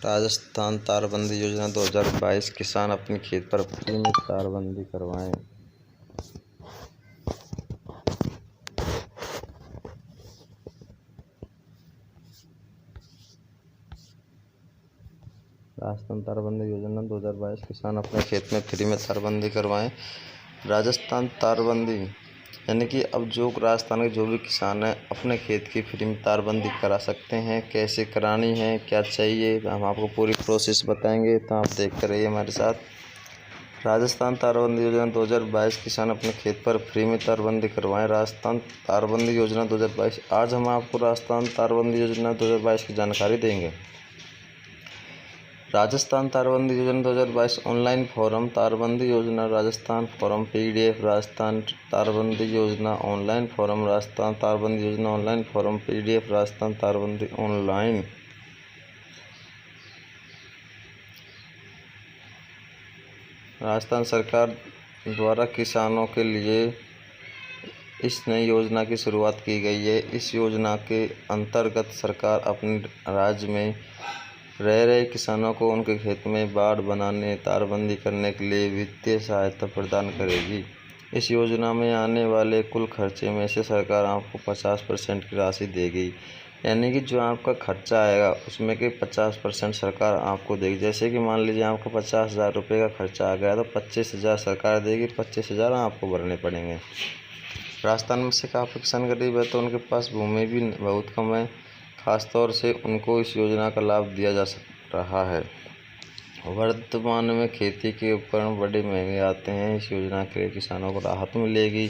राजस्थान तारबंदी योजना 2022 किसान अपने खेत पर फ्री में तारबंदी करवाएं। राजस्थान तारबंदी योजना 2022 किसान अपने खेत में फ्री में तारबंदी करवाएं। राजस्थान तारबंदी यानी कि अब जो राजस्थान के जो भी किसान हैं अपने खेत की फ्री में तारबंदी करा सकते हैं। कैसे करानी है, क्या चाहिए, हम आपको पूरी प्रोसेस बताएंगे, तो आप देखते रहिए हमारे साथ। राजस्थान तारबंदी योजना 2022 किसान अपने खेत पर फ्री में तारबंदी करवाएं। राजस्थान तारबंदी योजना 2022। आज हम आपको राजस्थान तारबंदी योजना 2022 की जानकारी देंगे। राजस्थान तारबंदी योजना 2022 ऑनलाइन फॉर्म तारबंदी योजना राजस्थान फॉर्म PDF राजस्थान तारबंदी योजना ऑनलाइन फॉर्म राजस्थान तारबंदी योजना ऑनलाइन फॉर्म PDF राजस्थान तारबंदी ऑनलाइन। राजस्थान सरकार द्वारा किसानों के लिए इस नई योजना की शुरुआत की गई है। इस योजना के अंतर्गत सरकार अपने राज्य में रह रहे किसानों को उनके खेत में बाड़ बनाने, तारबंदी करने के लिए वित्तीय सहायता प्रदान करेगी। इस योजना में आने वाले कुल खर्चे में से सरकार आपको 50% की राशि देगी। यानी कि जो आपका खर्चा आएगा उसमें के 50% सरकार आपको देगी। जैसे कि मान लीजिए आपका 50,000 रुपये का खर्चा आ गया तो 25,000 सरकार देगी, 25,000 आपको भरने पड़ेंगे। राजस्थान में से काफ़ी किसान गरीब है तो उनके पास भूमि भी बहुत कम है। खासतौर से उनको इस योजना का लाभ दिया जा रहा है। वर्तमान में खेती के उपकरण बड़े महंगे आते हैं। इस योजना के लिए किसानों को राहत मिलेगी।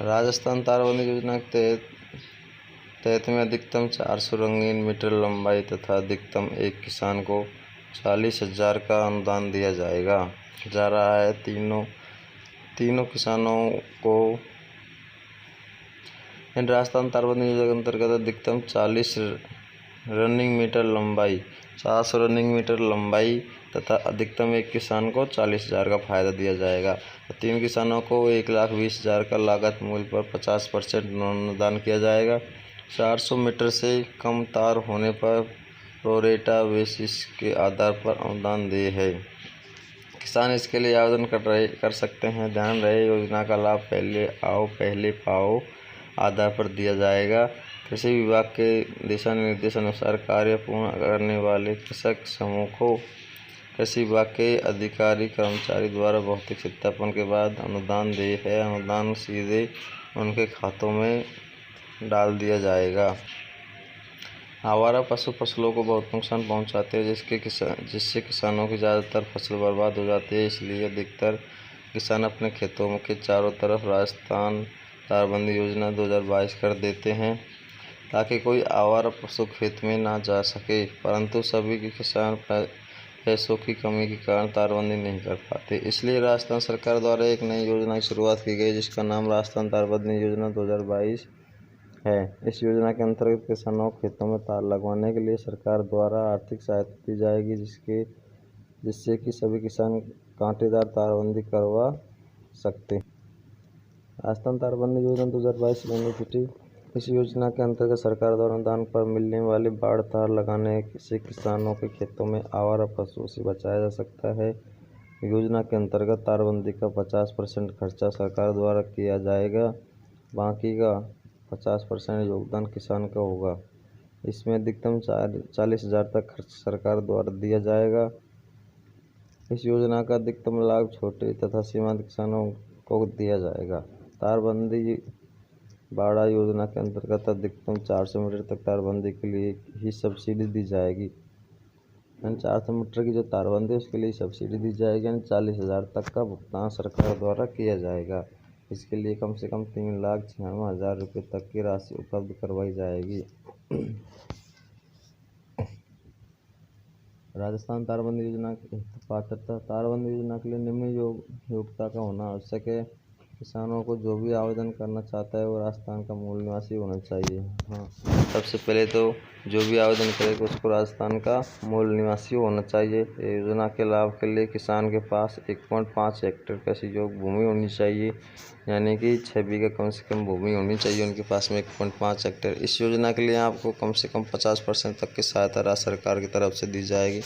राजस्थान तारबंदी योजना के तहत में अधिकतम 400 रंगीन मीटर लंबाई तथा अधिकतम एक किसान को 40,000 का अनुदान दिया जा रहा है। तीनों किसानों को इन राजस्थान तारबंदी योजना के अंतर्गत अधिकतम 40 रनिंग मीटर लंबाई 400 रनिंग मीटर लंबाई तथा अधिकतम एक किसान को 40,000 का फायदा दिया जाएगा। 3 किसानों को 1,20,000 का लागत मूल्य पर 50% अनुदान किया जाएगा। 400 मीटर से कम तार होने पर प्रोरेटा बेसिस के आधार पर अनुदान देय है। किसान इसके लिए आवेदन कर सकते हैं। ध्यान रहे, योजना का लाभ पहले आओ पहले पाओ आधार पर दिया जाएगा। कृषि विभाग के दिशा निर्देशानुसार कार्य पूर्ण करने वाले कृषक समूह को कृषि विभाग के अधिकारी कर्मचारी द्वारा भौतिक सत्यापन के बाद अनुदान देय है। अनुदान सीधे उनके खातों में डाल दिया जाएगा। आवारा पशु फसलों को बहुत नुकसान पहुंचाते हैं जिससे किसानों की ज़्यादातर फसल बर्बाद हो जाती है। इसलिए अधिकतर किसान अपने खेतों के चारों तरफ राजस्थान तारबंदी योजना 2022 कर देते हैं ताकि कोई आवारा पशु खेत में ना जा सके। परंतु सभी के किसान पैसों की कमी के कारण तारबंदी नहीं कर पाते। इसलिए राजस्थान सरकार द्वारा एक नई योजना की शुरुआत की गई जिसका नाम राजस्थान तारबंदी योजना 2022 है। इस योजना के अंतर्गत किसानों को खेतों में तार लगवाने के लिए सरकार द्वारा आर्थिक सहायता दी जाएगी जिससे कि सभी किसान कांटेदार तारबंदी करवा सकते हैं। राजस्थान तारबंदी योजना 2022 बेनिफिट। इस योजना के अंतर्गत सरकार द्वारा अनुदान पर मिलने वाले बाड़ तार लगाने से किसानों के खेतों में आवारा पशुओं से बचाया जा सकता है। योजना के अंतर्गत तारबंदी का 50% खर्चा सरकार द्वारा किया जाएगा, बाकी का 50% योगदान किसान का होगा। इसमें अधिकतम 40,000 तक खर्च सरकार द्वारा दिया जाएगा। इस योजना का अधिकतम लाभ छोटे तथा सीमांत किसानों को दिया जाएगा। तारबंदी बाड़ा योजना के अंतर्गत अधिकतम 400 मीटर तक तारबंदी के लिए ही सब्सिडी दी जाएगी। यानी 400 मीटर की जो तारबंदी है उसके लिए सब्सिडी दी जाएगी। यानी 40,000 तक का भुगतान सरकार द्वारा किया जाएगा। इसके लिए कम से कम 3,96,000 रुपये तक की राशि उपलब्ध करवाई जाएगी। राजस्थान तारबंदी योजना की पात्रता। तारबंदी योजना के लिए निम्न योग्यता का होना आवश्यक है। किसानों को जो भी आवेदन करना चाहता है वो राजस्थान का मूल निवासी होना चाहिए। हाँ, सबसे पहले तो जो भी आवेदन करेगा उसको राजस्थान का मूल निवासी होना चाहिए। योजना के लाभ के लिए किसान के पास 1.5 हेक्टेयर कृषि योग्य भूमि होनी चाहिए, यानी कि 6 बीघा कम से कम भूमि होनी चाहिए उनके पास में 1.5 हेक्टेयर। इस योजना के लिए आपको कम से कम 50% तक की सहायता राज्य सरकार की तरफ से दी जाएगी।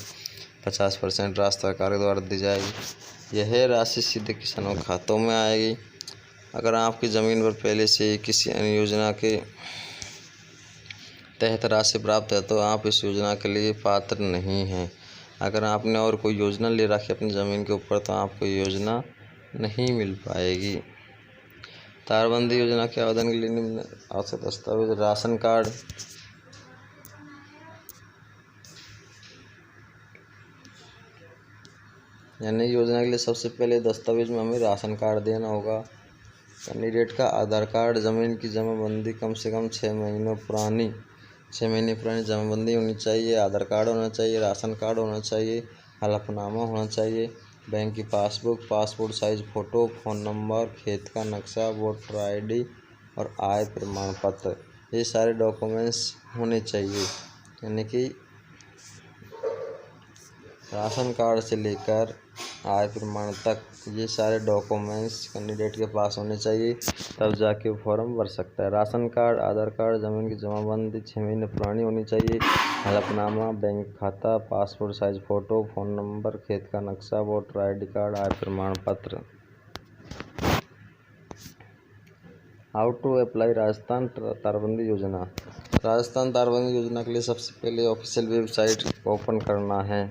50% राज्य सरकार के द्वारा दी जाएगी। यह राशि सीधे किसानों के खातों में आएगी। अगर आपकी ज़मीन पर पहले से ही किसी अन्य योजना के तहत राशि प्राप्त है तो आप इस योजना के लिए पात्र नहीं हैं। अगर आपने और कोई योजना ले रखी है अपनी ज़मीन के ऊपर तो आपको योजना नहीं मिल पाएगी। तारबंदी योजना के आवेदन के लिए निम्न आवश्यक दस्तावेज: राशन कार्ड, यानी योजना के लिए सबसे पहले दस्तावेज में हमें राशन कार्ड देना होगा। कैंडिडेट का आधार कार्ड, ज़मीन की जमाबंदी कम से कम 6 महीने पुरानी जमाबंदी होनी चाहिए, आधार कार्ड होना चाहिए, राशन कार्ड होना चाहिए, हलफनामा होना चाहिए, बैंक की passbook, passport size photo, phone number, खेत का नक्शा, वोटर ID और आय प्रमाण पत्र, ये सारे डॉक्यूमेंट्स होने चाहिए। यानी कि राशन कार्ड से लेकर आय प्रमाण तक ये सारे डॉक्यूमेंट्स कैंडिडेट के पास होने चाहिए, तब जाके वो फॉर्म भर सकता है। राशन कार्ड, आधार कार्ड, ज़मीन की जमाबंदी 6 महीने पुरानी होनी चाहिए, हलफनामा, बैंक खाता, passport size photo, phone number, खेत का नक्शा, वोटर ID कार्ड, आय प्रमाण पत्र। हाउ टू अप्लाई राजस्थान तारबंदी योजना। राजस्थान तारबंदी योजना के लिए सबसे पहले ऑफिशियल वेबसाइट ओपन करना है।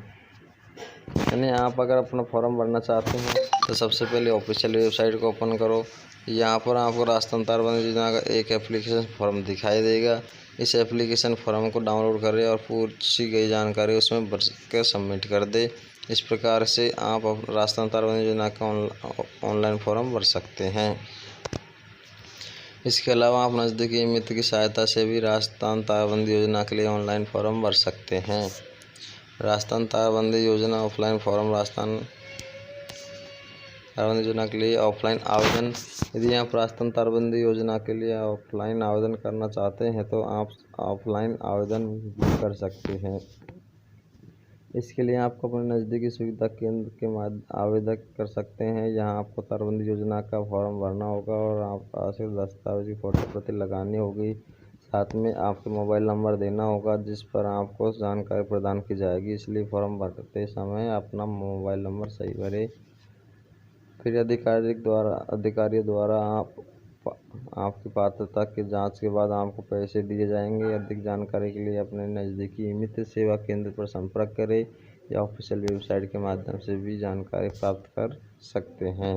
यानी आप अगर अपना फॉर्म भरना चाहते हैं तो सबसे पहले ऑफिशियल वेबसाइट को ओपन करो। यहाँ पर आपको राजस्थान तारबंदी योजना का एक एप्लीकेशन फॉर्म दिखाई देगा। इस एप्लीकेशन फॉर्म को डाउनलोड करें और पूछी गई जानकारी उसमें भर कर सबमिट कर दे। इस प्रकार से आप राजस्थान तारबंदी योजना का ऑनलाइन फॉर्म भर सकते हैं। इसके अलावा आप नज़दीकी मित्र की सहायता से भी राजस्थान तारबंदी योजना के लिए ऑनलाइन फॉर्म भर सकते हैं। राजस्थान तारबंदी योजना ऑफलाइन फॉर्म। राजस्थान तारबंदी योजना के लिए ऑफलाइन आवेदन। यदि आप राजस्थान तारबंदी योजना के लिए ऑफलाइन आवेदन करना चाहते हैं तो आप ऑफलाइन आवेदन भी कर सकते हैं। इसके लिए आपको अपने नज़दीकी सुविधा केंद्र के आवेदन कर सकते हैं। यहाँ आपको तारबंदी योजना का फॉर्म भरना होगा और आप आवश्यक दस्तावेज की फ़ोटो प्रति लगानी होगी। साथ में आपके मोबाइल नंबर देना होगा जिस पर आपको जानकारी प्रदान की जाएगी, इसलिए फॉर्म भरते समय अपना मोबाइल नंबर सही भरें। फिर अधिकारियों द्वारा आपकी पात्रता की जांच के बाद आपको पैसे दिए जाएंगे। अधिक जानकारी के लिए अपने नज़दीकी मित्र सेवा केंद्र पर संपर्क करें या ऑफिशियल वेबसाइट के माध्यम से भी जानकारी प्राप्त कर सकते हैं।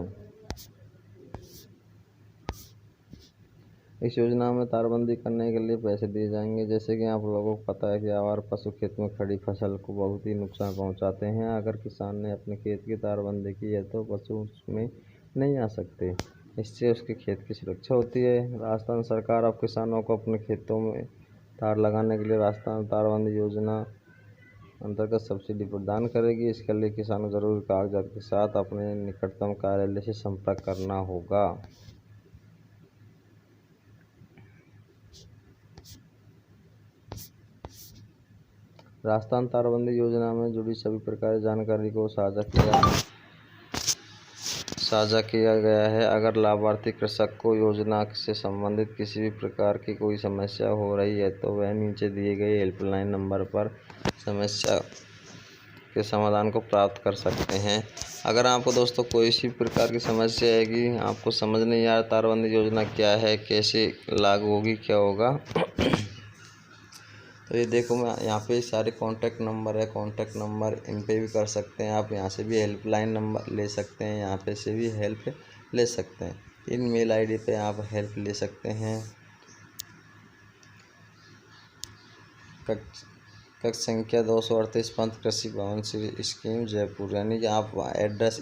इस योजना में तारबंदी करने के लिए पैसे दिए जाएंगे। जैसे कि आप लोगों को पता है कि आवारा पशु खेत में खड़ी फसल को बहुत ही नुकसान पहुंचाते हैं। अगर किसान ने अपने खेत की तारबंदी की है तो पशु उसमें नहीं आ सकते, इससे उसके खेत की सुरक्षा होती है। राजस्थान सरकार अब किसानों को अपने खेतों में तार लगाने के लिए राजस्थान तारबंदी योजना अंतर्गत सब्सिडी प्रदान करेगी। इसके लिए किसानों को जरूरी कागजात के साथ अपने निकटतम कार्यालय से संपर्क करना होगा। राजस्थान तारबंदी योजना में जुड़ी सभी प्रकार की जानकारी को साझा किया गया है। अगर लाभार्थी कृषक को योजना से संबंधित किसी भी प्रकार की कोई समस्या हो रही है तो वह नीचे दिए गए हेल्पलाइन नंबर पर समस्या के समाधान को प्राप्त कर सकते हैं। अगर आपको दोस्तों कोई सी प्रकार की समस्या है कि आपको समझ नहीं आ रहा तारबंदी योजना क्या है, कैसे लागू होगी, क्या होगा, तो ये देखो मैं यहाँ पे सारे कॉन्टैक्ट नंबर है। कॉन्टैक्ट नंबर इन पे भी कर सकते हैं आप। यहाँ से भी हेल्पलाइन नंबर ले सकते हैं, यहाँ पे से भी हेल्प ले सकते हैं। इन मेल ID पे आप हेल्प ले सकते हैं। कक्ष संख्या 238 पंत कृषि भवन श्री स्कीम जयपुर, यानी कि आप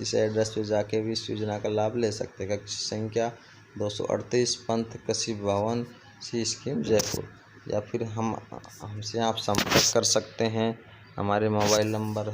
इस एड्रेस पे जाके भी इस योजना का लाभ ले सकते हैं। कक्ष संख्या 238 पंत कृषि भवन श्री स्कीम जयपुर, या फिर हमसे आप संपर्क कर सकते हैं। हमारे मोबाइल नंबर